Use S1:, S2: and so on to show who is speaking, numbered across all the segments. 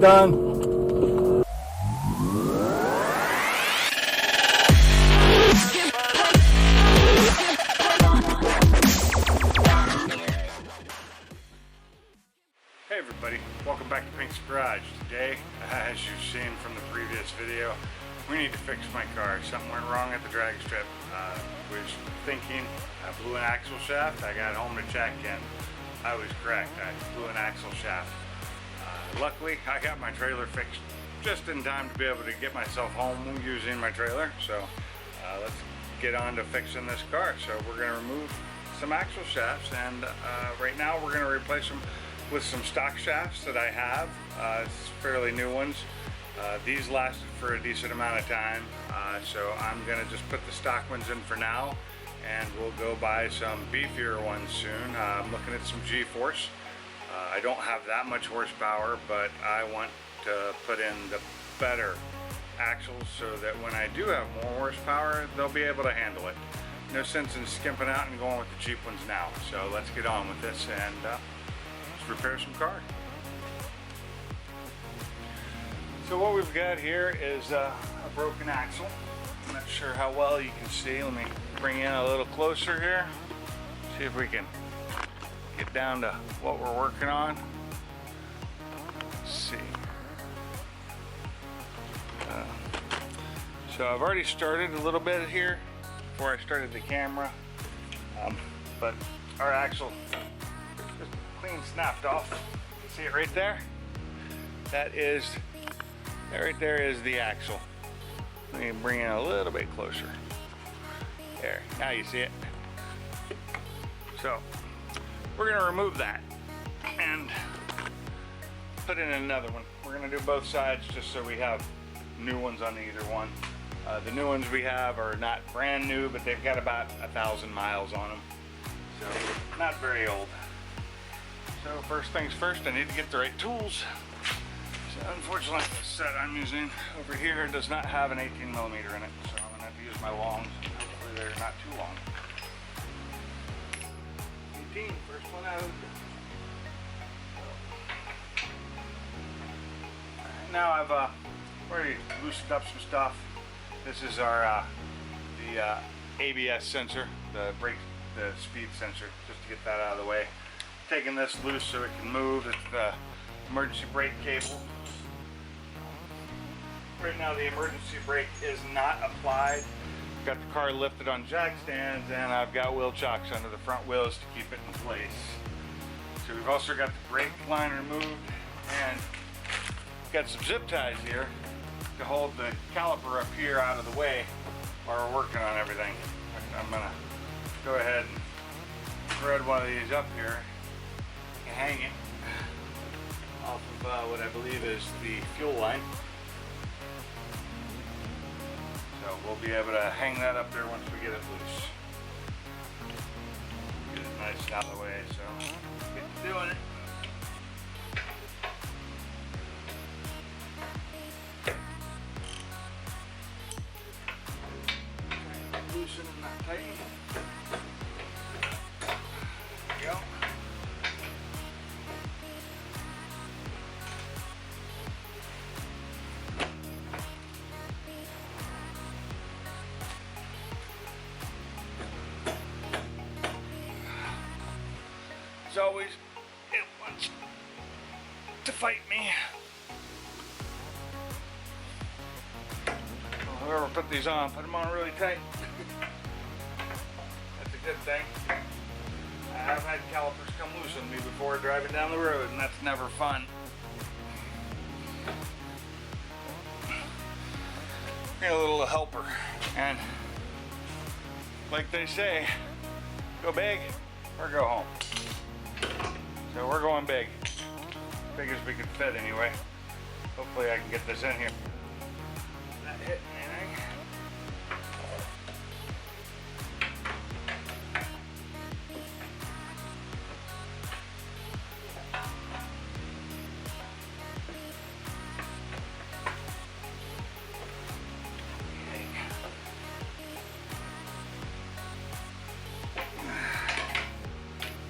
S1: done.
S2: Hey everybody, welcome back to Pink's Garage. Today, as you've seen from the previous video, we need to fix my car. Something went wrong at the drag strip. Was thinking I blew an axle shaft. I got home to check and I was correct. I blew an axle shaft. Luckily, I got my trailer fixed just in time to be able to get myself home using my trailer. So let's get on to fixing this car. So we're going to remove some axle shafts, and right now we're going to replace them with some stock shafts that I have. It's fairly new ones. These lasted for a decent amount of time, so I'm gonna just put the stock ones in for now, and we'll go buy some beefier ones soon. I'm looking at some G-force. I don't have that much horsepower, but I want to put in the better axles so that when I do have more horsepower, they'll be able to handle it. No sense in skimping out and going with the cheap ones now. So let's get on with this and repair some car. So what we've got here is a broken axle. I'm not sure how well you can see. Let me bring in a little closer here. See if we can get down to what we're working on. Let's see. So I've already started a little bit here before I started the camera, but our axle clean snapped off. See it right there? That right there is the axle. Let me bring it a little bit closer. There, now you see it. So we're gonna remove that and put in another one. We're gonna do both sides just so we have new ones on either one. The new ones we have are not brand new, but they've got about 1,000 miles on them. So not very old. So first things first, I need to get the right tools. So unfortunately, the set I'm using over here does not have an 18mm in it, so I'm gonna have to use my longs. Hopefully they're not too long. 18, first one out. Now I've already loosened up some stuff. This is our the ABS sensor, the speed sensor, just to get that out of the way. Taking this loose so it can move. It's the emergency brake cable. Right now the emergency brake is not applied. Got the car lifted on jack stands, and I've got wheel chocks under the front wheels to keep it in place. So we've also got the brake line removed, and got some zip ties here to hold the caliper up here out of the way while we're working on everything. I'm gonna go ahead and thread one of these up here and hang it off of what I believe is the fuel line. So we'll be able to hang that up there once we get it loose. Get it nice and out of the way, so get to doing it. Loosen and not tighten. There we go. As always, it wants to fight me. Whoever put these on, put them on really tight. That's a good thing. I have had calipers come loose on me before driving down the road, and that's never fun. Got a little helper, and like they say, go big or go home. So we're going big. Big as we can fit anyway. Hopefully I can get this in here. Not hitting anything.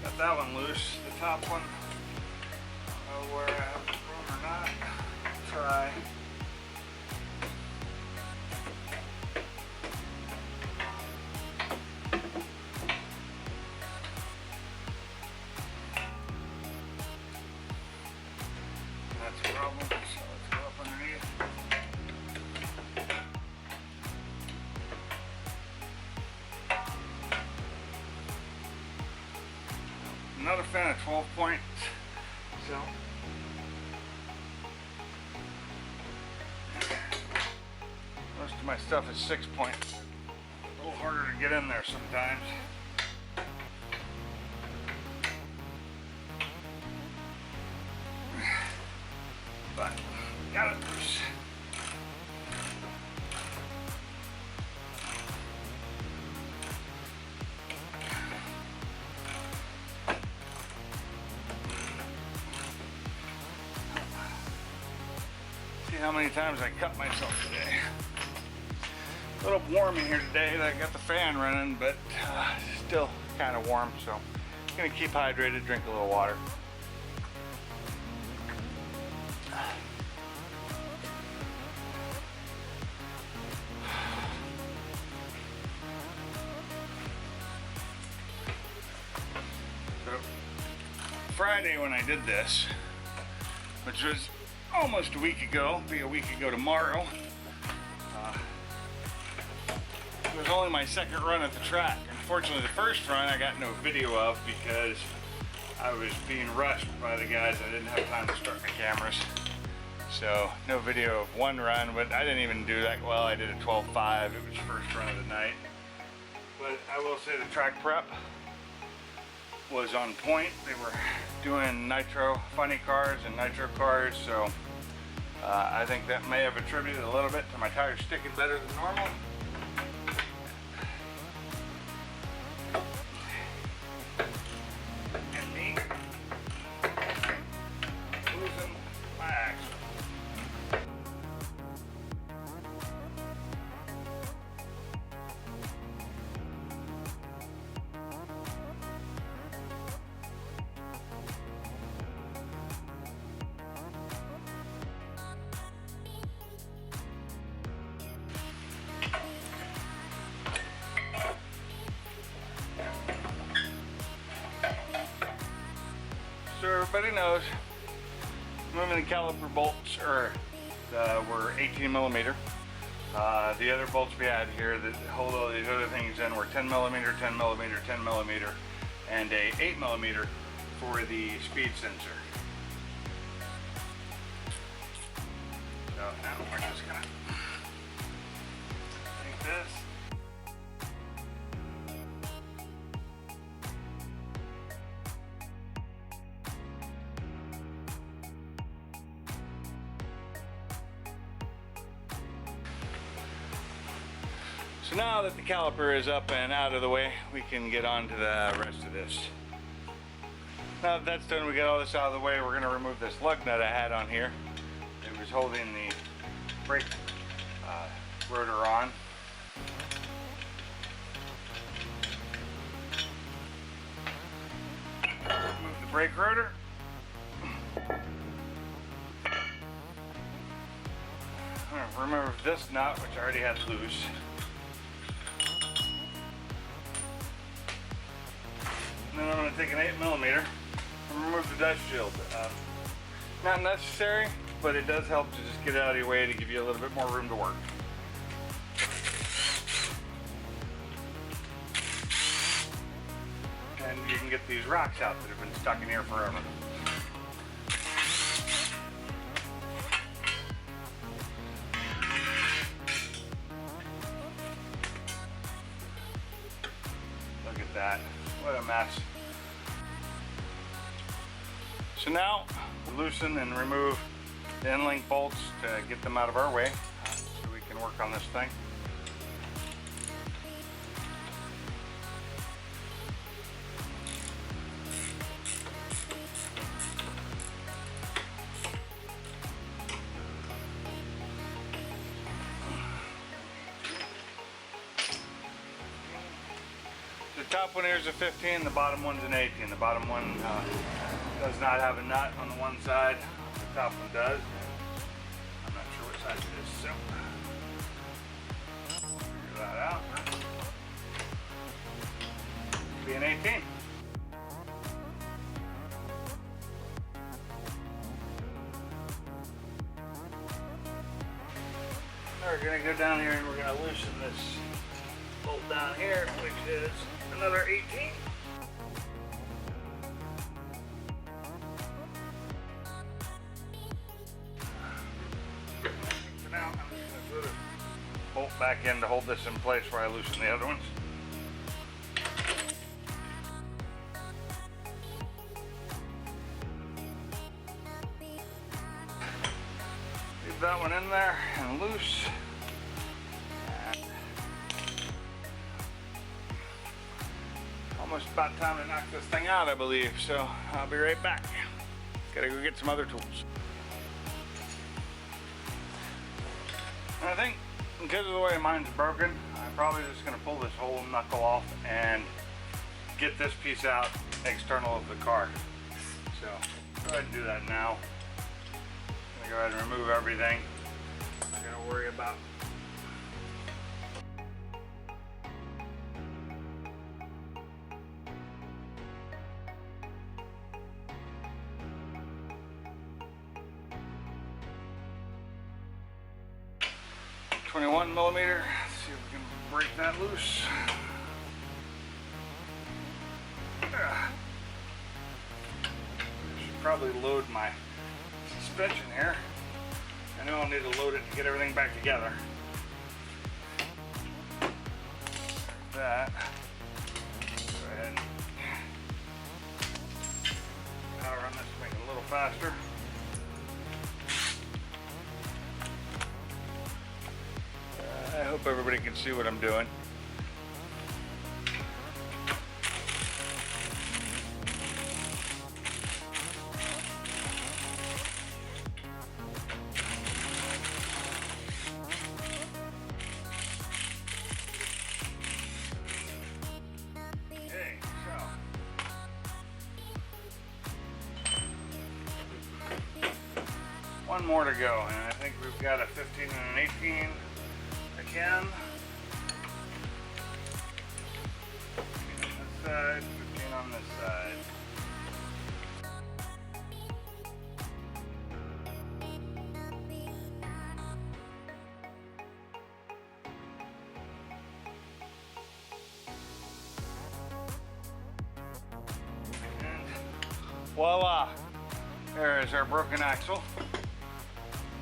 S2: Got that one loose. The top one, I don't know where I have the room or not. try. That's a problem, so let's go up underneath. Another fan of 12 points, so most of my stuff is 6 points. A little harder to get in there sometimes. But got it loose. See how many times I cut myself today. A little warm in here today. I got the fan running, but still kind of warm, so I'm gonna keep hydrated, drink a little water. So Friday when I did this, which was almost a week ago, be a week ago tomorrow, it was only my second run at the track. Unfortunately, the first run I got no video of because I was being rushed by the guys. I didn't have time to start my cameras. So no video of one run, but I didn't even do that well. I did a 12.5. It was first run of the night. But I will say the track prep was on point. They were doing nitro funny cars and nitro cars, so I think that may have attributed a little bit to my tires sticking better than normal. And me losing my axle. So everybody knows, moving the caliper bolts were 18 millimeter. The other bolts we had here that hold all these other things in were 10 millimeter, 10 millimeter, 10 millimeter, and a 8 millimeter for the speed sensor. So now we're just gonna take this. So now that the caliper is up and out of the way, we can get on to the rest of this. Now that that's done, we get all this out of the way, we're going to remove this lug nut I had on here. It was holding the brake rotor on. Remove the brake rotor. Remember this nut, which I already had loose. And then I'm going to take an 8 millimeter and remove the dust shield. Not necessary, but it does help to just get it out of your way to give you a little bit more room to work. And you can get these rocks out that have been stuck in here forever. Look at that. What a mess. So now, loosen and remove the end-link bolts to get them out of our way so we can work on this thing. The top one here is a 15, the bottom one's an 18. The bottom one does not have a nut on the one side, the top one does. size it is. So figure that out. Be an 18. Now we're gonna go down here and we're gonna loosen this bolt down here, which is another 18. For now, I'm just gonna sort of bolt back in to hold this in place where I loosen the other ones. Leave that one in there and loose. Almost about time to knock this thing out, I believe, so I'll be right back. Gotta go get some other tools. And I think because of the way mine's broken, I'm probably just gonna pull this whole knuckle off and get this piece out external of the car. So go ahead and do that now. I'm gonna go ahead and remove everything. I'm not gonna worry about .21 millimeter. Let's see if we can break that loose. Should probably load my suspension here. I know I'll need to load it to get everything back together. That. Go ahead and power on this to make it a little faster. I hope everybody can see what I'm doing. Okay, so one more to go, and I think we've got a 15 and an 18. Again, 15 on this side, 15 on this side. And voila! There is our broken axle.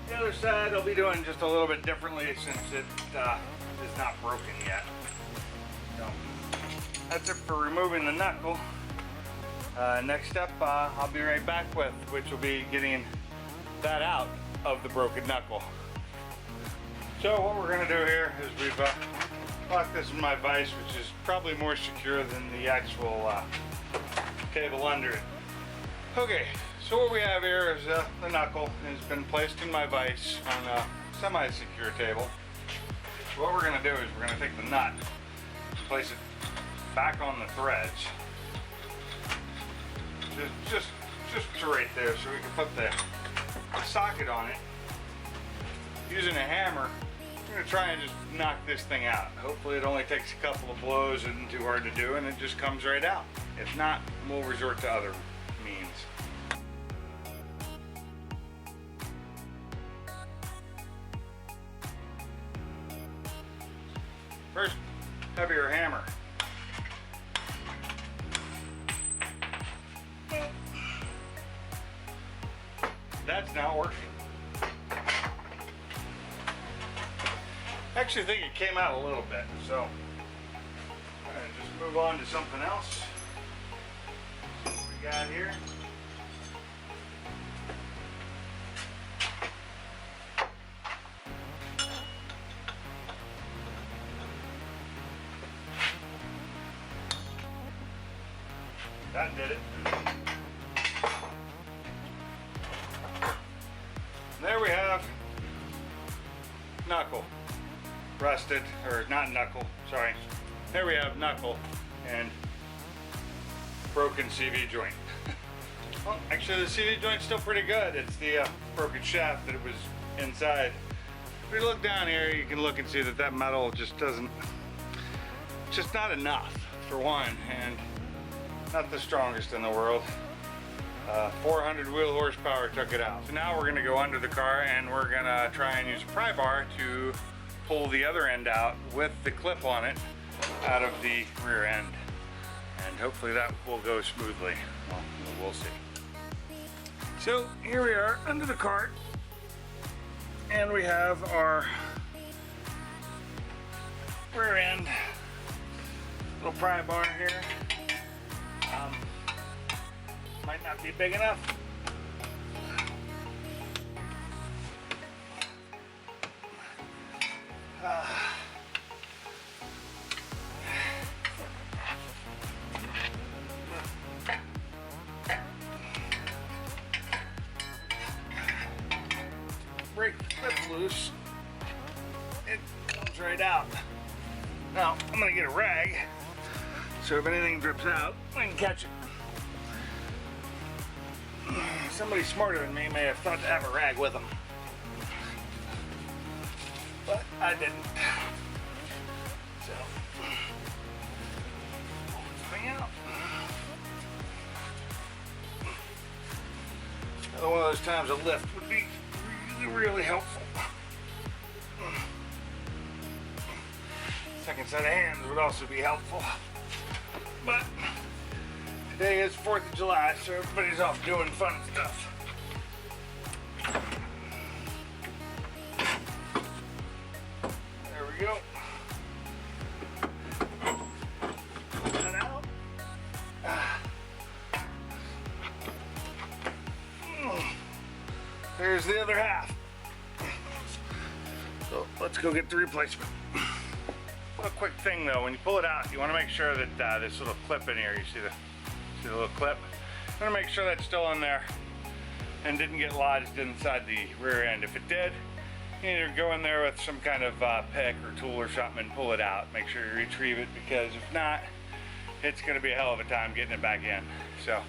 S2: The other side I'll be doing just a little bit differently since it is not broken yet. So that's it for removing the knuckle. Next step I'll be right back with, which will be getting that out of the broken knuckle. So what we're going to do here is we've locked this in my vise, which is probably more secure than the actual cable under it. Okay. So what we have here is the knuckle has been placed in my vise on a semi-secure table. So what we're going to do is we're going to take the nut, place it back on the threads, just to right there, so we can put the socket on it. Using a hammer, we're going to try and just knock this thing out. Hopefully it only takes a couple of blows, isn't too hard to do, and it just comes right out. If not, we'll resort to other means. First, heavier hammer. That's not working. I actually think it came out a little bit, so I'm gonna just move on to something else. See what we got here. That did it. There we have knuckle. Rusted, or not knuckle, sorry. There we have knuckle and broken CV joint. Well, actually the CV joint's still pretty good. It's the broken shaft that it was inside If you look down here, you can look and see that that metal just doesn't, just not enough for one, and not the strongest in the world. 400 wheel horsepower took it out. So now we're gonna go under the car and we're gonna try and use a pry bar to pull the other end out with the clip on it out of the rear end. And hopefully that will go smoothly. Well, we'll see. So here we are under the cart, and we have our rear end little pry bar here. Might not be big enough. Break the clip loose, it comes right out. Now I'm gonna get a rag, so if anything drips out, I can catch it. Somebody smarter than me may have thought to have a rag with them, but I didn't. So, pull this thing out. Another one of those times a lift would be really helpful. Second set of hands would also be helpful. But today is 4th of July, so everybody's off doing fun stuff. There we go. And out. There's the other half. So let's go get the replacement. A quick thing though, when you pull it out, you want to make sure that this little clip in here, you see the little clip? You want to make sure that's still in there and didn't get lodged inside the rear end. If it did, you need to go in there with some kind of pick or tool or something and pull it out. Make sure you retrieve it, because if not, it's going to be a hell of a time getting it back in. So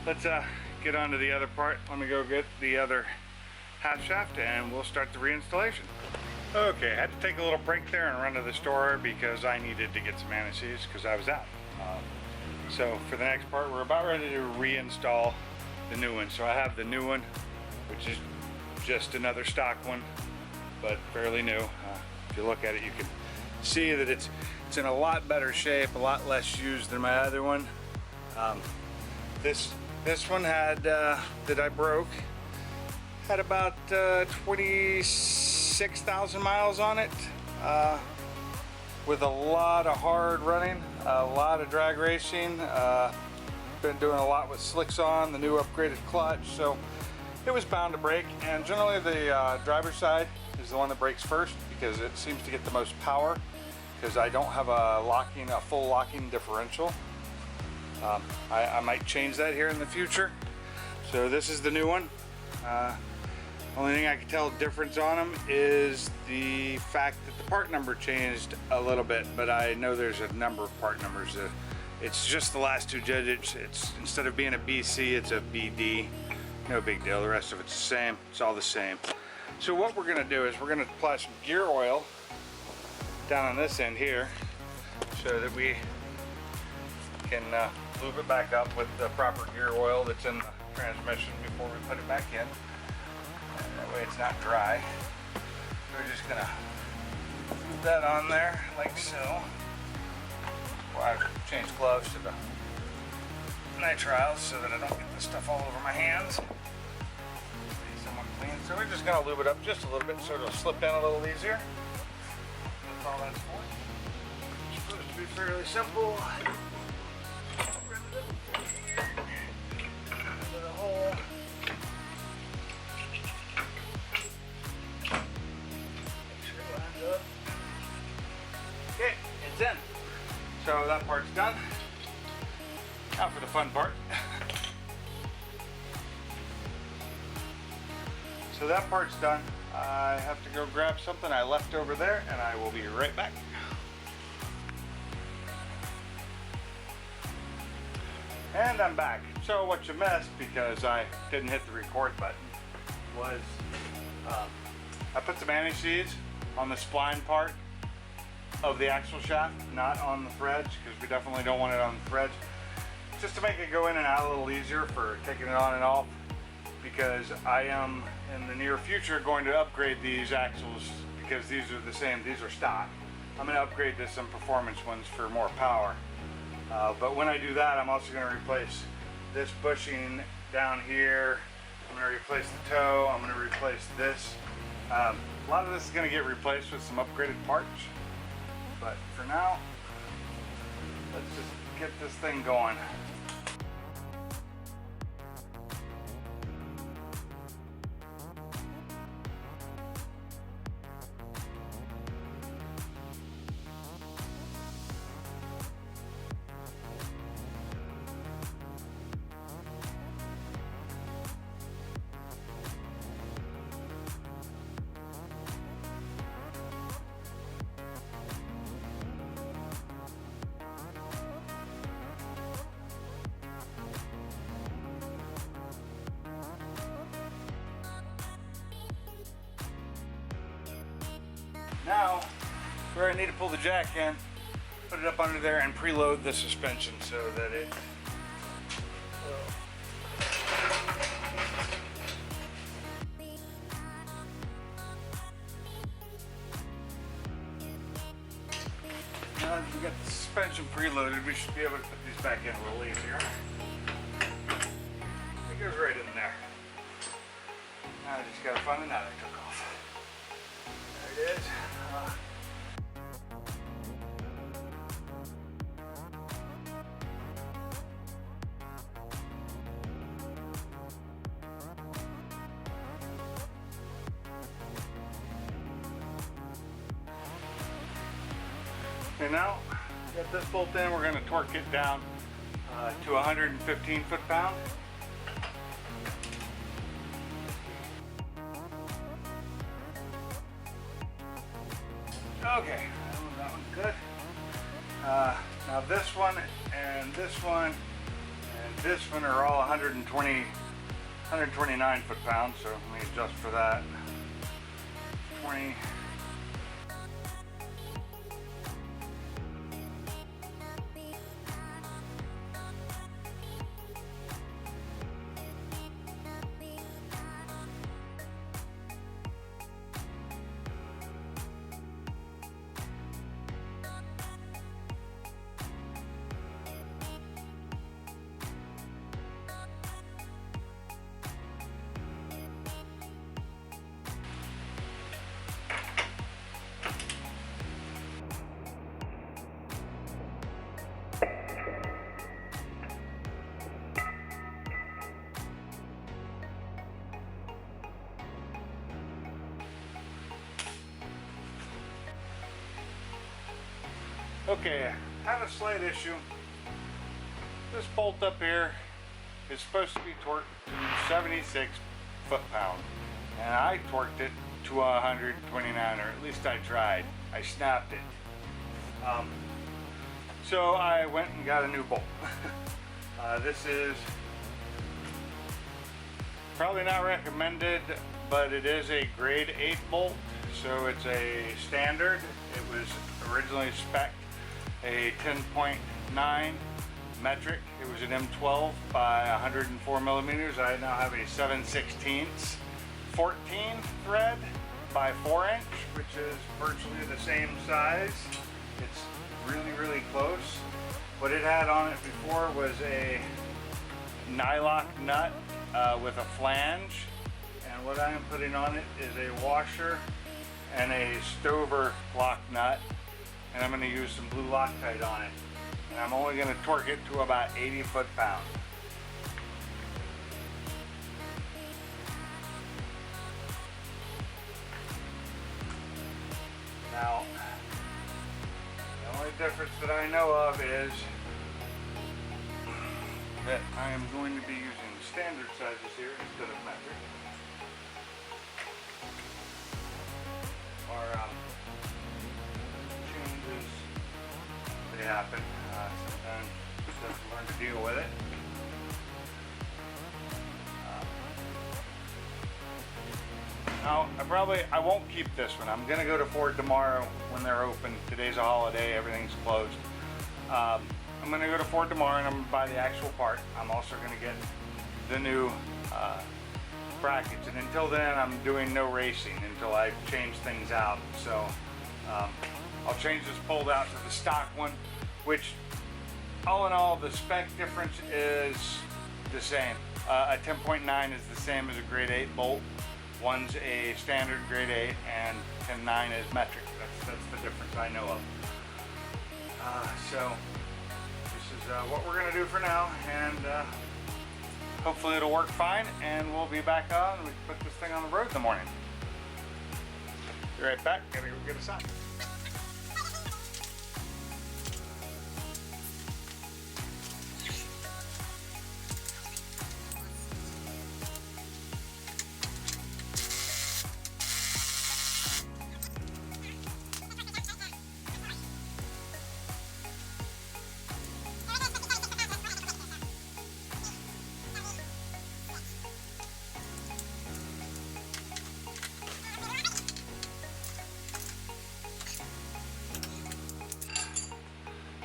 S2: let's get on to the other part. Let me go get the other half shaft and we'll start the reinstallation. Okay, I had to take a little break there and run to the store because I needed to get some anti-seize because I was out. So for the next part, we're about ready to reinstall the new one. So I have the new one, which is just another stock one, but fairly new. If you look at it, you can see that it's in a lot better shape, a lot less used than my other one. This one had that I broke had about 26,000 miles on it, with a lot of hard running, a lot of drag racing. Been doing a lot with slicks on, the new upgraded clutch, so it was bound to break. And generally the driver's side is the one that breaks first because it seems to get the most power, because I don't have a full locking differential. I might change that here in the future. So this is the new one. Only thing I can tell difference on them is the fact that the part number changed a little bit, but I know there's a number of part numbers. It's just the last two digits. It's, instead of being a BC, it's a BD. No big deal. The rest of it's the same. It's all the same. So what we're gonna do is we're gonna apply some gear oil down on this end here so that we can lube it back up with the proper gear oil that's in the transmission before we put it back in. And that way it's not dry. We're just gonna put that on there like so. Well, I've changed gloves to the nitriles so that I don't get this stuff all over my hands. Be somewhat clean. So we're just gonna lube it up just a little bit so it'll slip in a little easier. That's all that's for. It's supposed to be fairly simple. Into the hole. Make sure it lines up. Okay, it's in. So that part's done. Now for the fun part. So that part's done. I have to go grab something I left over there and I will be right back. And I'm back. So what you missed, because I didn't hit the record button, was I put some anti-seize on the spline part of the axle shaft, not on the threads, because we definitely don't want it on the threads. Just to make it go in and out a little easier for taking it on and off, because I am in the near future going to upgrade these axles, because these are the same, these are stock. I'm going to upgrade to some performance ones for more power. But when I do that, I'm also going to replace this bushing down here. I'm going to replace the toe. I'm going to replace this. A lot of this is going to get replaced with some upgraded parts. But for now, let's just get this thing going. Now, where I need to pull the jack in, put it up under there and preload the suspension so that it now that we got the suspension preloaded, we should be able to put these back in a little easier. It goes right in there. Now I just gotta find the nut I took off. There it is. Okay, now got this bolt in, we're going to torque it down to 115 foot-pound. Okay, that one's good. Now this one and this one and this one are all 129 foot-pounds, so let me adjust for that. 20. Okay, I have a slight issue. This bolt up here is supposed to be torqued to 76 foot-pound, and I torqued it to 129, or at least I tried. I snapped it. So I went and got a new bolt. This is probably not recommended, but it is a grade 8 bolt, so it's a standard. It was originally spec'd a 10.9 metric. It was an M12 by 104 millimeters. I now have a 7/16 14 thread by 4 inch, which is virtually the same size. It's really, really close. What it had on it before was a nylock nut with a flange, and what I am putting on it is a washer and a stover lock nut, and I'm going to use some blue Loctite on it, and I'm only going to torque it to about 80 foot-pound. Now, the only difference that I know of is that I am going to be using standard sizes here instead of metric. Or changes, they happen. Sometimes you just have to learn to deal with it. I won't keep this one. I'm gonna go to Ford tomorrow when they're open. Today's a holiday, everything's closed. I'm gonna go to Ford tomorrow and I'm gonna buy the actual part. I'm also gonna get the new brackets, and until then I'm doing no racing until I change things out. So I'll change this pulled out to the stock one, which all in all the spec difference is the same. A 10.9 is the same as a grade 8 bolt. One's a standard grade 8 and 10.9 is metric. That's the difference I know of. So this is what we're gonna do for now, and hopefully it'll work fine, and we'll be back on and we can put this thing on the road in the morning. Be right back, gotta go get a sign.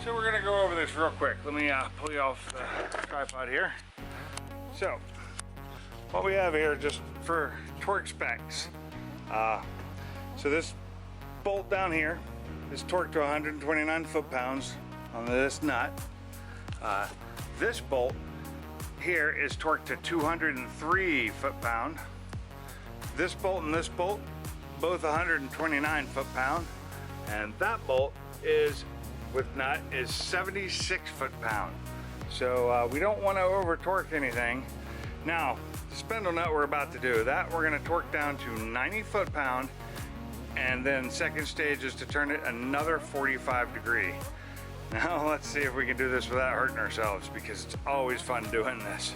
S2: So we're gonna go over this real quick. Let me pull you off the tripod here. So, what we have here just for torque specs. So this bolt down here is torqued to 129 foot-pounds on this nut. This bolt here is torqued to 203 foot-pound. This bolt and this bolt, both 129 foot-pound, and that bolt is with nut is 76 foot-pound. So we don't want to over torque anything. Now, the spindle nut we're about to do, that we're going to torque down to 90 foot-pound, and then second stage is to turn it another 45 degree. Now let's see if we can do this without hurting ourselves, because it's always fun doing this.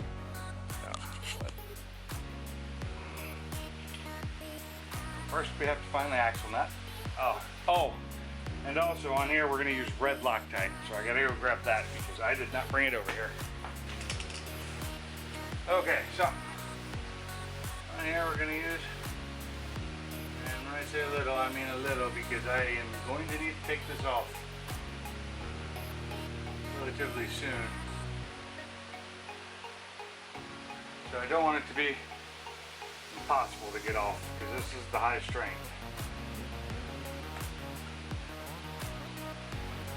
S2: First we have to find the axle nut. Oh. And also on here, we're going to use red Loctite, so I got to go grab that because I did not bring it over here. Okay, so on here we're going to use, and when I say a little, I mean a little, because I am going to need to take this off relatively soon. So I don't want it to be impossible to get off, because this is the high strength.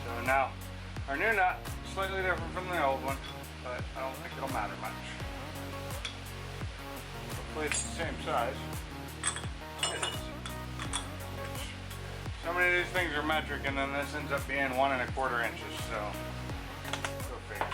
S2: So now, our new nut is slightly different from the old one, but I don't think it'll matter much. Hopefully it's the same size. It is. So many of these things are metric, and then this ends up being 1 1/4 inches, so go figure.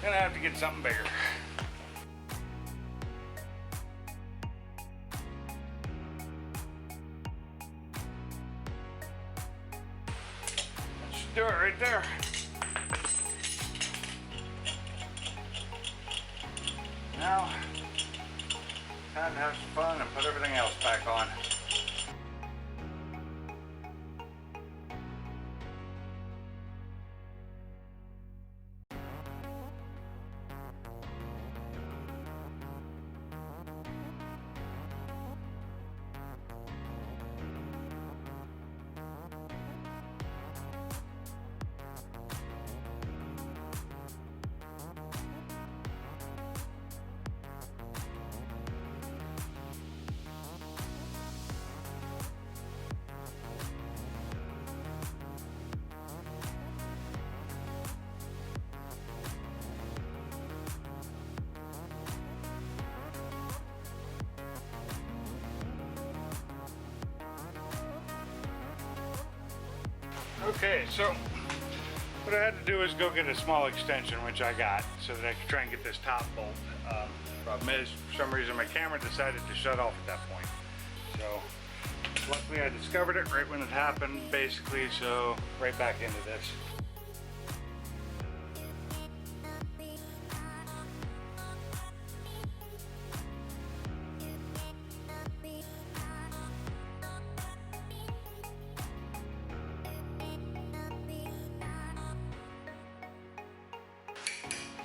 S2: Gonna have to get something bigger. Let's do it right there. Now, time to have some fun and put everything else back on. Okay, so what I had to do is go get a small extension, which I got, so that I could try and get this top bolt. Problem is, for some reason my camera decided to shut off at that point. So luckily I discovered it right when it happened, basically, so right back into this.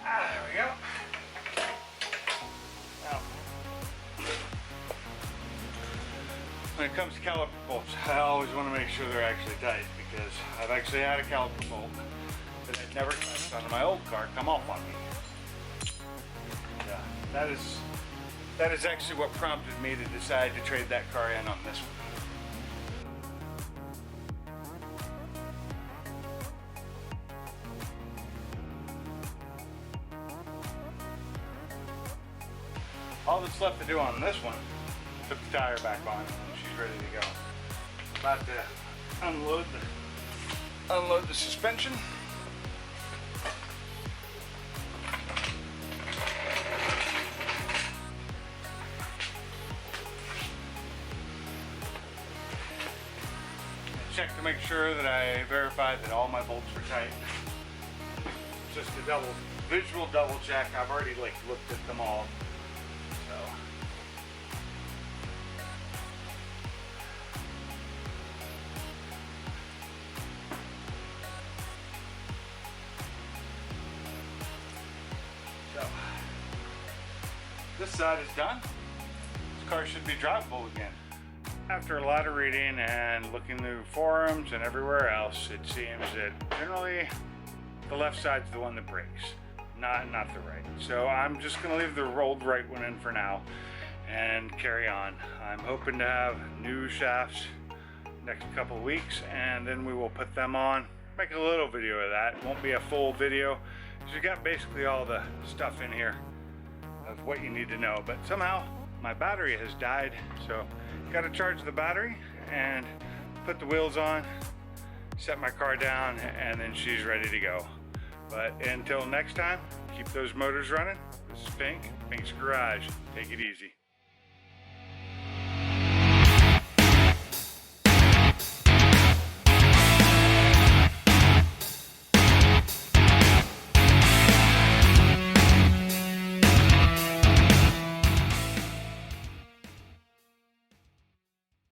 S2: There we go. Now, when it comes to caliper bolts, I always want to make sure they're actually tight, because I've actually had a caliper bolt that I'd never touched on my old car come off on me. Yeah, that is actually what prompted me to decide to trade that car in on this one. All that's left to do on this one, put the tire back on and she's ready to go. About to unload the suspension. Check to make sure that I verified that all my bolts were tight. Just a visual double check. I've already looked at them all. So this side is done. This car should be drivable again. After a lot of reading and looking through forums and everywhere else, it seems that generally the left side's the one that breaks, not the right. So I'm just gonna leave the rolled right one in for now and carry on. I'm hoping to have new shafts next couple weeks, and then we will put them on. Make a little video of that. It won't be a full video, because you got basically all the stuff in here of what you need to know. But somehow my battery has died, so got to charge the battery and put the wheels on, set my car down, and then she's ready to go. But until next time, keep those motors running. This is Pink, Pink's Garage. Take it easy.